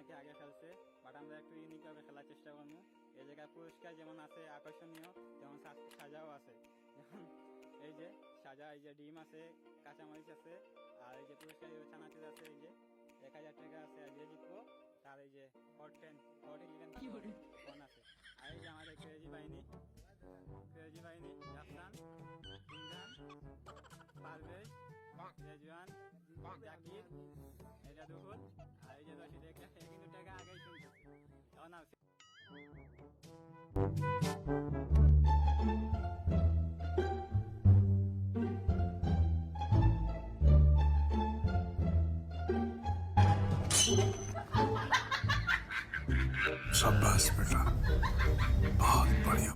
অনেকে আগে খেলছে, বাট আমরা একটু ইউনিক ভাবে খেলার চেষ্টা করবো। এই জায়গায় পুরস্কার যেমন আছে আকর্ষণীয়, তেমন সাজাও আছে। যেমন এই যে সাজা, এই যে ডিম আছে, কাঁচামরিচ আছে, আর এই যে পুরস্কার চানাচুর আছে, এই যে 1000 টাকা আছে, আর যে জিতবো তার এই যে হট ফোন আছে। আর এই যে আমাদের ক্রেজি বাহিনী রাফসান, ইমরান, পারভেজ, রেজওয়ান, জাকির, এই যে দুহুল, আর এই যে রশিদ। কিন্তু টাকা আগেই শুনতেছে এখন আছে। शाबाश बेटा, बहुत बढ़िया।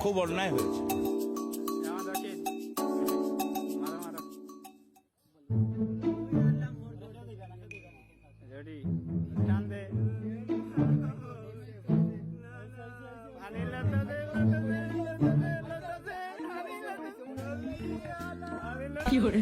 খুব অন্যায় হয়েছে। রেডি টান দে। কি করে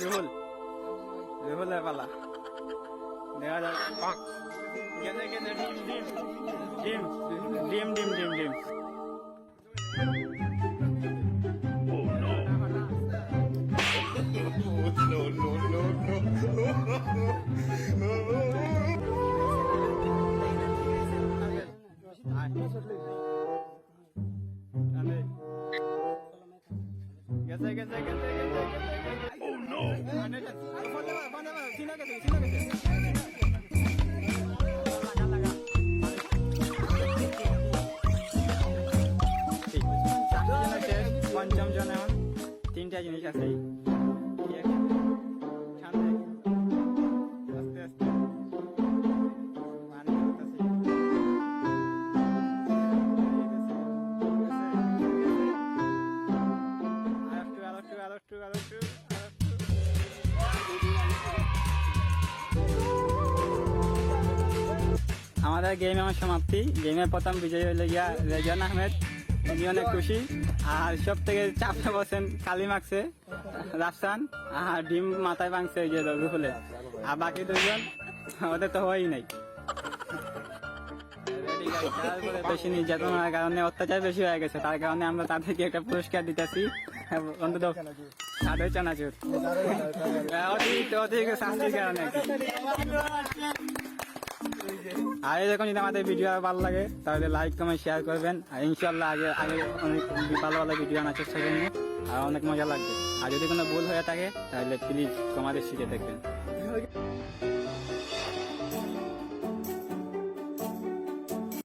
রুহুল পালা দেখা যাক। ডিম ডিম ডিম ডিম ডিম গেছে গেছে গেছে পঞ্চম জন এখন 3টা জিনিস আছে। আস্তে আস্তে পানি করতেছি। আমাদের গেম আমার সমাপ্তি। গেমের প্রথম বিজয়ী হইলে গিয়া রেজান আহমেদ, উনি অনেক খুশি। আর সব থেকে চাপে বসেন কালি মাখছে রাফসান, আর ডিম মাথায় ভাঙছে ওই যে রুহুলে। আর বাকি দুজন ওদের তো হয়ই নাই। বেশি নির্যাতনের কারণে অত্যাচার বেশি হয়ে গেছে, তার কারণে আমরা তাদেরকে একটা পুরস্কার দিতেছি, অন্তত সাদা চানাচুর অতিরিক্ত শাস্তির কারণে। আর এরকম যদি আমাদের ভিডিও ভালো লাগে তাহলে লাইক কমেন্ট শেয়ার করবেন। আর ইনশাল্লাহ আগে অনেক ভালো ভালো ভিডিও আনার চেষ্টা করবো, আর অনেক মজা লাগবে। আর যদি কোনো ভুল হয়ে থাকে তাহলে প্লিজ তোমাদের শিখে দেখবেন।